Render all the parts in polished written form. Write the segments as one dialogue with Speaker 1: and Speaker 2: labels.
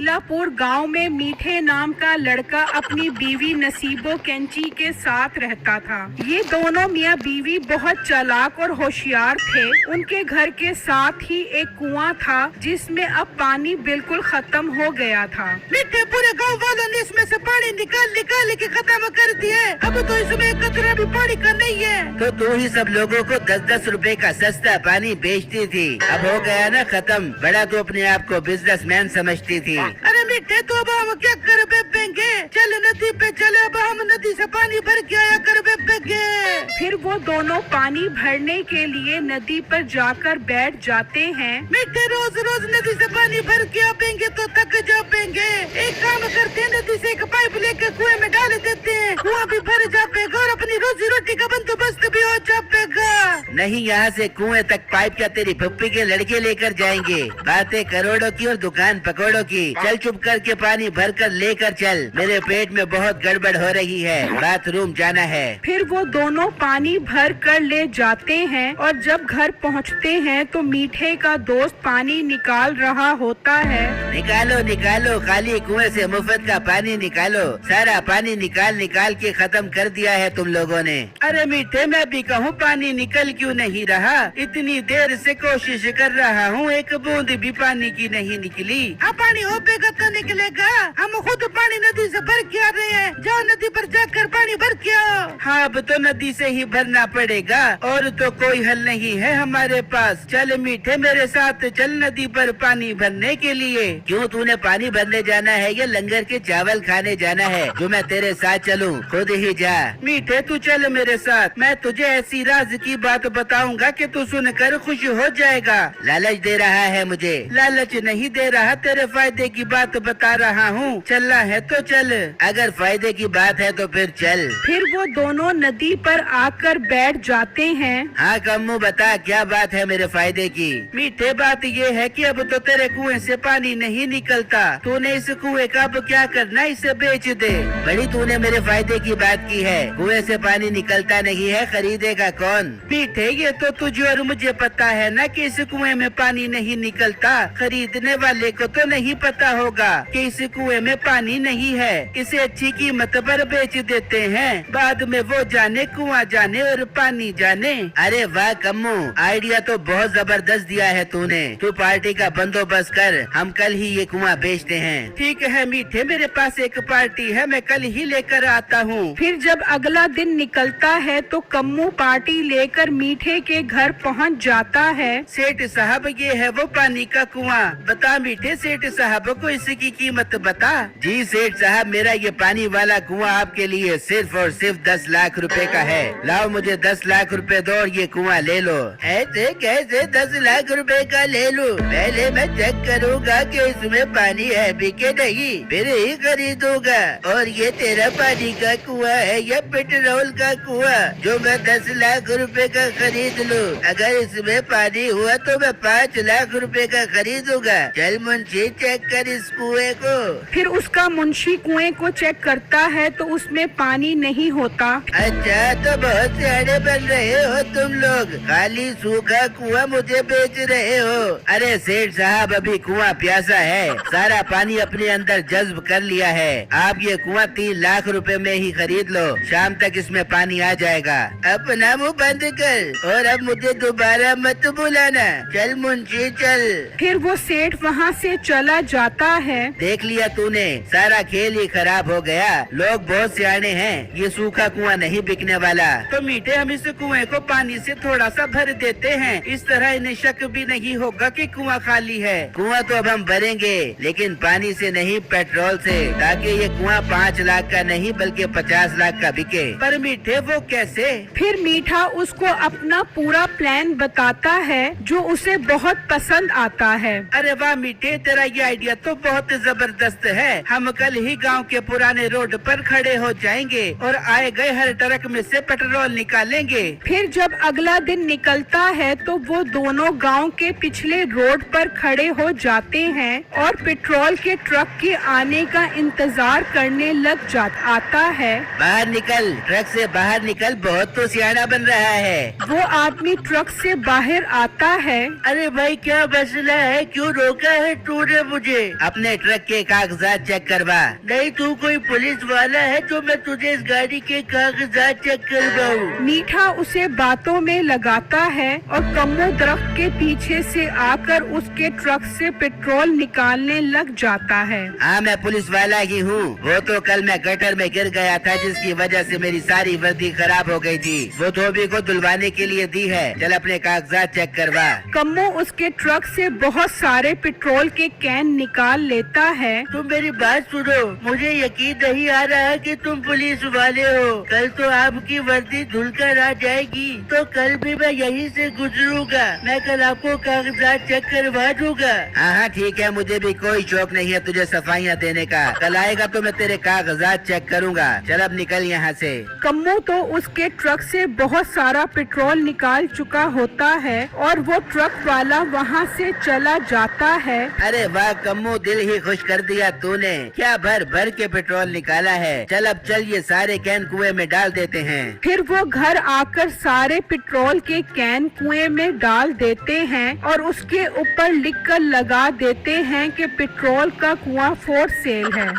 Speaker 1: लीलापुर गांव में मीठे नाम का लड़का अपनी बीवी नसीबो कैंची के साथ रहता था। ये दोनों मियाँ बीवी बहुत चालाक और होशियार थे। उनके घर के साथ ही एक कुआं था जिसमें अब पानी बिल्कुल खत्म हो गया था।
Speaker 2: मीठे पूरे गांव वालों ने इसमें से पानी निकाल निकाल के खत्म कर दिया। अब तो इसमें कतरा भी पानी का नहीं है।
Speaker 3: तो तू ही सब लोगों को 10-10 रुपए का सस्ता पानी बेचती थी, अब हो गया ना खत्म। बड़ा तो अपने आप को बिजनेसमैन समझती थी।
Speaker 2: अरे मीठे तो अब हम क्या कर बेचेंगे? चल नदी पे चले, अब हम नदी से पानी भर के आया कर बेचेंगे।
Speaker 1: फिर वो दोनों पानी भरने के लिए नदी पर जाकर बैठ जाते हैं।
Speaker 2: मीठे रोज रोज नदी से पानी भर के आएंगे तो थक जाएंगे। एक काम करते हैं, नदी से एक पाइप लेकर कुएं में डाल देते हैं, कुआं भी भर जाएगा और अपनी रोजी रोटी का बंदोबस्त भी हो जाएगा।
Speaker 3: नहीं, यहाँ से कुएं तक पाइप क्या तेरी पप्पी के लड़के लेकर जाएंगे? बातें करोड़ों की और दुकान पकौड़ों की। चल चुप करके पानी भर कर लेकर चल, मेरे पेट में बहुत गड़बड़ हो रही है, बाथरूम जाना है।
Speaker 1: फिर वो दोनों पानी भर कर ले जाते हैं और जब घर पहुँचते हैं तो मीठे का दोस्त पानी निकाल रहा होता है।
Speaker 3: निकालो निकालो, खाली कुएं से मुफ्त का पानी निकालो। सारा पानी निकाल निकाल के खत्म कर दिया है तुम लोगों ने।
Speaker 2: अरे मीठे, मैं भी कहूँ पानी निकल क्यों नहीं रहा? इतनी देर से कोशिश कर रहा हूँ, एक बूंद भी पानी की नहीं निकली। अब पानी हो पेगा तो निकलेगा। हम खुद पानी नदी से भर के आ रहे हैं, जाओ नदी पर जाकर पानी भर के आओ। हाँ, अब तो नदी से ही भरना पड़ेगा, और तो कोई हल नहीं है हमारे पास। चल मीठे, मेरे साथ चल नदी पर पानी भरने के लिए।
Speaker 3: क्यों, तूने पानी भरने जाना है या लंगर के चावल खाने जाना है जो मैं तेरे साथ चलूं? खुद ही जा।
Speaker 2: मीठे तू चल मेरे साथ, मैं तुझे ऐसी राज की बात बताऊंगा कि तू सुनकर खुश हो जाएगा।
Speaker 3: लालच दे रहा है मुझे?
Speaker 2: लालच नहीं दे रहा, तेरे फायदे की बात बता रहा हूँ। चलना है तो चल।
Speaker 3: अगर फायदे की बात है तो फिर चल।
Speaker 1: फिर वो दोनों नदी पर आकर बैठ जाते हैं।
Speaker 3: हाँ कम्मू, बता क्या बात है मेरे फायदे की?
Speaker 2: मीठे, बात ये है कि अब तो तेरे कुएं से पानी नहीं निकलता। तूने इस कुएं का अब क्या करना, इसे बेच दे।
Speaker 3: बड़ी तूने मेरे फायदे की बात की है। कुएं से पानी निकलता नहीं है, खरीदेगा कौन?
Speaker 2: मीठे, ये तो तुझे और मुझे पता है ना कि इस कुएं में पानी नहीं निकलता। खरीदने वाले को तो नहीं पता होगा कि इस कुएं में पानी नहीं है। इसे अच्छी कीमत पर बेच देते हैं, बाद में वो जाने कुआं जाने और पानी जाने।
Speaker 3: अरे वाह कम्मू, आइडिया तो बहुत जबरदस्त दिया है तूने। तू पार्टी का बंदोबस्त कर, हम कल ही ये कुआं बेचते हैं।
Speaker 2: ठीक है मीठे, मेरे पास एक पार्टी है, मैं कल ही लेकर आता हूँ।
Speaker 1: फिर जब अगला दिन निकलता है तो कम्मू पार्टी लेकर मीठे के घर पहुंच जाता है।
Speaker 2: सेठ साहब, ये है वो पानी का कुआं। बता मीठे, सेठ साहब को इसकी कीमत बता।
Speaker 3: जी सेठ साहब, मेरा ये पानी वाला कुआं आपके लिए सिर्फ और सिर्फ 10 लाख रुपए का है। लाओ मुझे 10 लाख रुपए दो और ये कुआं ले लो।
Speaker 2: ऐसे कैसे 10 लाख रुपए का ले लूं? पहले मैं चेक करूंगा कि इसमें पानी है भी के नहीं, फिर ही खरीदूंगा। और ये तेरा पानी का कुआं है या पेट्रोल का कुआं जो मैं 10 लाख रुपए का खरीद लूं? अगर इसमें पानी हुआ तो मैं 5 लाख रुपए का खरीदूंगा। चल मुंशी, चेक कर इस कुएं को।
Speaker 1: फिर उसका मुंशी कुएं को चेक करता है तो उसमें पानी नहीं होता।
Speaker 2: अच्छा, तो बहुत सियाने बन रहे हो तुम लोग, खाली सूखा कुआं मुझे बेच रहे हो।
Speaker 3: अरे सेठ साहब, अभी कुआं प्यासा है, सारा पानी अपने अंदर जज्ब कर लिया है। आप ये कुआं 3 लाख रुपए में ही खरीद लो, शाम तक इसमें पानी आ जाएगा।
Speaker 2: अपना मुंह बंद कर और अब मुझे दोबारा मत बुलाना। चल मुंशी चल।
Speaker 1: फिर वो सेठ वहाँ से चला जाता है।
Speaker 3: देख लिया तूने, सारा खेल ही खराब हो गया। लोग बहुत सियाने हैं, ये सूखा कुआं नहीं बिकने वाला।
Speaker 2: तो मीठे, हम इस कुएं को पानी से थोड़ा सा भर देते हैं, इस तरह इन्हें शक भी नहीं होगा कि कुआं खाली है।
Speaker 3: कुआं तो अब हम भरेंगे, लेकिन पानी से नहीं, पेट्रोल से, ताकि ये कुआं 5 लाख का नहीं बल्कि 50 लाख का बिके।
Speaker 2: पर मीठे, वो कैसे?
Speaker 1: फिर मीठा उसको अपना पूरा प्लान बताता है जो उसे बहुत पसंद आता है।
Speaker 2: अरे वाह मीठे, तेरा ये आइडिया तो बहुत जबरदस्त है। हम कल ही गांव के पुराने रोड पर खड़े हो जाएंगे और आए गए हर ट्रक में से पेट्रोल निकालेंगे।
Speaker 1: फिर जब अगला दिन निकलता है तो वो दोनों गांव के पिछले रोड पर खड़े हो जाते हैं और पेट्रोल के ट्रक के आने का इंतजार करने लग आता है।
Speaker 3: बाहर निकल, ट्रक से बाहर निकल, बहुत तो सियाना बन रहा है।
Speaker 1: वो आदमी ट्रक से बाहर आता है।
Speaker 2: अरे भाई क्या मसला है, क्यों रोका है तूने मुझे?
Speaker 3: अपने ट्रक के कागजात चेक करवा।
Speaker 2: नहीं तू कोई पुलिस वाला है जो मैं तुझे इस गाड़ी के कागजात चेक करवाऊं?
Speaker 1: मीठा उसे बातों में लगाता है और कम्मो दरख्त के पीछे से आकर उसके ट्रक से पेट्रोल निकालने लग जाता है।
Speaker 3: हाँ मैं पुलिस वाला ही हूँ। वो तो कल मैं गटर में गिर गया था जिसकी वजह से मेरी सारी वर्दी खराब हो गई थी। वो धोबी को धुलवाने के लिए दी है। चल अपने कागजात चेक करवा।
Speaker 1: कम्मो उसके ट्रक से बहुत सारे पेट्रोल के कैन निकाल लेता है।
Speaker 2: तुम मेरी बात सुनो, मुझे यकीन नहीं आ रहा है कि तुम पुलिस वाले हो। कल तो आपकी वर्दी धुलकर आ जाएगी, तो कल भी मैं यहीं से गुजरूंगा। मैं कल आपको कागजात चेक करवा दूंगा।
Speaker 3: हाँ ठीक है, मुझे भी कोई शौक नहीं है तुझे सफाइयाँ देने का। कल आएगा तो मैं तेरे कागजात चेक करूँगा। चल अब निकल यहाँ से।
Speaker 1: कम्मो तो उसके ट्रक से बहुत सारा पेट्रोल निकाल चुका होता है और वो ट्रक वाला वहाँ से चला जाता है।
Speaker 3: अरे वाह कम्मू, दिल ही खुश कर दिया तूने। क्या भर भर के पेट्रोल निकाला है। चल अब चल ये सारे कैन कुएं में डाल देते हैं।
Speaker 1: फिर वो घर आकर सारे पेट्रोल के कैन कुएं में डाल देते हैं और उसके ऊपर लिखकर लगा देते हैं कि पेट्रोल का कुआं फॉर सेल है।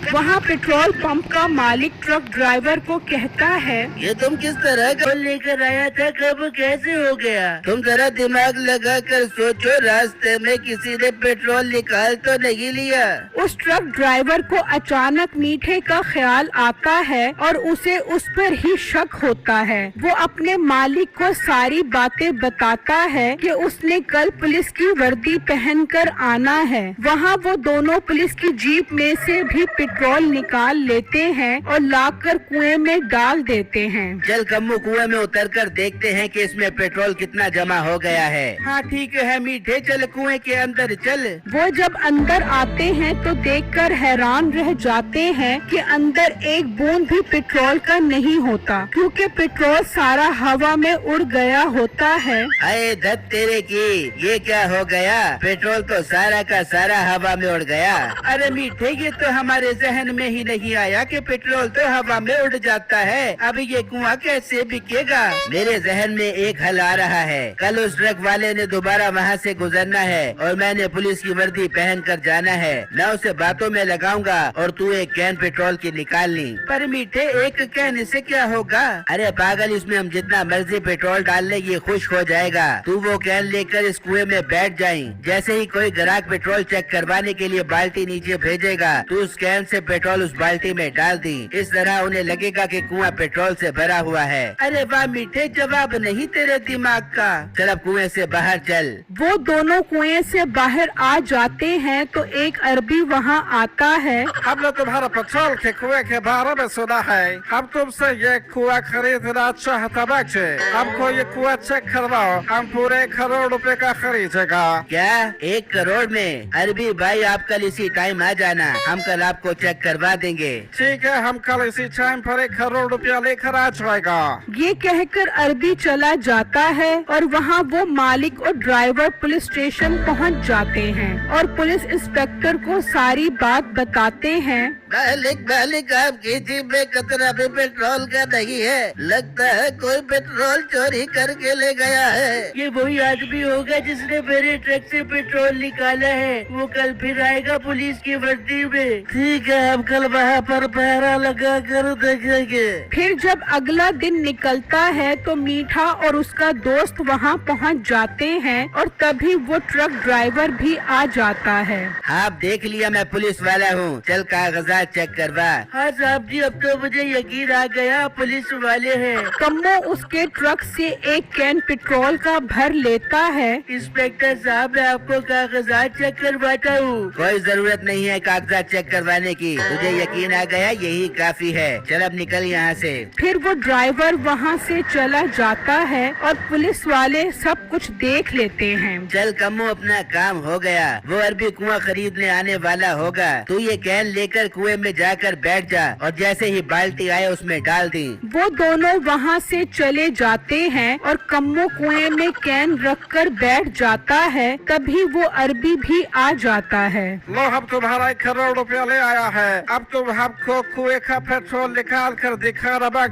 Speaker 1: वहाँ पेट्रोल पंप का मालिक ट्रक ड्राइवर को कहता है,
Speaker 2: ये तुम किस तरह का लेकर आया था, कब कैसे हो गया?
Speaker 3: तुम जरा दिमाग लगा कर सोचो, रास्ते में किसी ने पेट्रोल निकाल तो नहीं लिया।
Speaker 1: उस ट्रक ड्राइवर को अचानक मीठे का ख्याल आता है और उसे उस पर ही शक होता है। वो अपने मालिक को सारी बातें बताता है कि उसने कल पुलिस की वर्दी पहनकर आना है। वहाँ वो दोनों पुलिस की जीप में से भी पेट्रोल निकाल लेते हैं और लाकर कुएं में डाल देते हैं।
Speaker 3: चल कम्मू कुएं में उतरकर देखते हैं कि इसमें पेट्रोल कितना जमा हो गया है।
Speaker 2: हाँ ठीक है मीठे, चल कुएं के अंदर चल।
Speaker 1: वो जब अंदर आते हैं तो देखकर हैरान रह जाते हैं कि अंदर एक बूंद भी पेट्रोल का नहीं होता, क्योंकि पेट्रोल सारा हवा में उड़ गया होता है।
Speaker 3: अरे धत तेरे की, ये क्या हो गया? पेट्रोल तो सारा का सारा हवा में उड़ गया।
Speaker 2: अरे मीठे, ये तो हमारे जहन में ही नहीं आया कि पेट्रोल तो हवा में उड़ जाता है। अब ये कुआं कैसे बिकेगा?
Speaker 3: मेरे जहन में एक हल आ रहा है। कल उस ट्रक वाले ने दोबारा वहाँ से गुजरना है और मैंने पुलिस की वर्दी पहन कर जाना है। मैं उसे बातों में लगाऊंगा और तू एक कैन पेट्रोल की निकाल ली।
Speaker 2: पर मीठे, एक कैन से क्या होगा?
Speaker 3: अरे पागल, इसमें हम जितना मर्जी पेट्रोल डाल ले ये खुश हो जाएगा। तू वो कैन लेकर इस कुएं में बैठ जाई। जैसे ही कोई ग्राहक पेट्रोल चेक करवाने के लिए बाल्टी नीचे भेजेगा, तू उस कैन से पेट्रोल उस बाल्टी में डाल दी। इस तरह उन्हें लगेगा कि कुआं पेट्रोल से भरा हुआ है।
Speaker 2: अरे वाह मीठे, जवाब नहीं तेरे दिमाग का।
Speaker 3: चल अब कुएं से बाहर चल।
Speaker 1: वो दोनों कुएं से बाहर आ जाते हैं तो एक अरबी वहाँ आता है।
Speaker 4: हमने तुम्हारा पेट्रोल के कुएं के बारे में सुना है। हम तुमसे ये कुआं खरीदना चाहता बच्चे। हमको ये कुआं चेक करवाओ, हम पूरे 1 करोड़ रुपए का खरीदेगा।
Speaker 3: क्या 1 करोड़ में? अरबी भाई आप कल इसी टाइम आ जाना, हम कल आपको चेक करवा देंगे।
Speaker 4: ठीक है, हम कल इसी टाइम पर 1 करोड़ रुपया लेकर आ जाएगा।
Speaker 1: ये कहकर अरबी चला जाता है और वहाँ वो मालिक और ड्राइवर पुलिस स्टेशन पहुँच जाते हैं और पुलिस इंस्पेक्टर को सारी बात बताते हैं।
Speaker 3: मालिक आपकी जीप में कतरा भी पेट्रोल का नहीं है। लगता है कोई पेट्रोल चोरी करके ले गया है।
Speaker 2: ये वही आदमी होगा जिसने मेरे ट्रक से पेट्रोल निकाला है। वो कल फिर आएगा पुलिस की वर्दी में। ठीक है, हम कल वहाँ पर पहरा लगा कर देखेंगे।
Speaker 1: फिर जब अगला दिन निकलता है तो मीठा और उसका दोस्त वहाँ पहुँच जाते हैं और तभी वो ट्रक ड्राइवर भी आ जाता है।
Speaker 3: आप देख लिया मैं पुलिस वाला हूँ। चल कागजात चेक करवा।
Speaker 2: हाँ साहब जी, अब तो मुझे यकीन आ गया पुलिस वाले हैं।
Speaker 1: कम्मो उसके ट्रक से एक कैन पेट्रोल का भर लेता है।
Speaker 2: इंस्पेक्टर साहब, मैं आपको कागजात चेक करवाता हूँ।
Speaker 3: कोई जरूरत नहीं है कागजात चेक करवाने की, तुझे यकीन आ गया यही काफी है। चल अब निकल यहाँ से।
Speaker 1: फिर वो ड्राइवर वहाँ से चला जाता है और पुलिस वाले सब कुछ देख लेते हैं।
Speaker 3: चल कम्मो, अपना काम हो गया। वो अरबी कुआं खरीदने आने वाला होगा। तू ये कैन लेकर कुएं में जाकर बैठ जा और जैसे ही बाल्टी आए उसमें डाल दी।
Speaker 1: वो दोनों वहाँ से चले जाते हैं और कम्मो कुएं में कैन रखकर बैठ जाता है। तभी वो अरबी भी आ जाता है।
Speaker 4: लो, हम तुम्हारा 1 करोड़ रुपया ले आया है। अब तुम हमको कुएं का पेट्रोल निकाल कर दिखाना बाकी।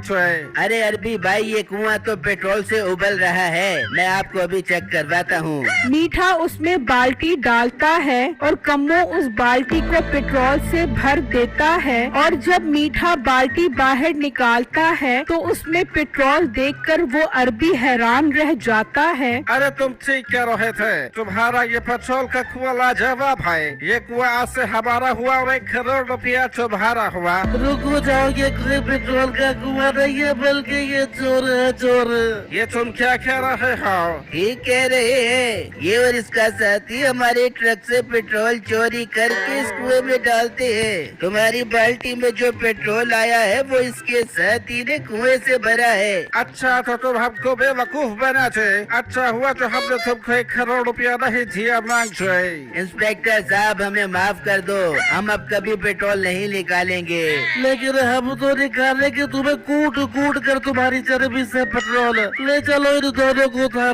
Speaker 3: अरे अरबी भाई, ये कुआं तो पेट्रोल से उबल रहा है, मैं आपको अभी चेक करवाता हूँ।
Speaker 1: मीठा उसमें बाल्टी डालता है और कम्मो उस बाल्टी को पेट्रोल से भर देता है और जब मीठा बाल्टी बाहर निकालता है तो उसमें पेट्रोल देखकर वो अरबी हैरान रह जाता है।
Speaker 4: अरे तुम ठीक कह रहे थे, तुम्हारा ये पेट्रोल का कुआं लाजवाब है। ये कुआं आज से हमारा हुआ और 1 करोड़ रुपया तुम्हारा हुआ।
Speaker 2: रुको जाओ, ये कोई पेट्रोल का कुआं नहीं है बल्कि ये चोर है, चोर।
Speaker 4: ये तुम क्या कह रहे हो?
Speaker 3: ठीक कह रहे हैं, ये और इसका साथी हमारे ट्रक से पेट्रोल चोरी करके इस कुएं में डालते हैं। तुम्हारी बाल्टी में जो पेट्रोल आया है वो इसके साथी ने कुएं से भरा है।
Speaker 4: अच्छा तो तुम हमको बेवकूफ बनाते। अच्छा हुआ तो हमने तुमको 1 करोड़ रुपया नहीं दिया मांगे।
Speaker 3: इंस्पेक्टर साहब, हमें माफ कर दो, हम अब कभी पेट्रोल नहीं निकालेंगे।
Speaker 2: लेकिन हम तो निकालेंगे तुम्हें कूट कूट कर तुम्हारी चर्बी से पेट्रोल। ले चलो इन दोनों को थाने।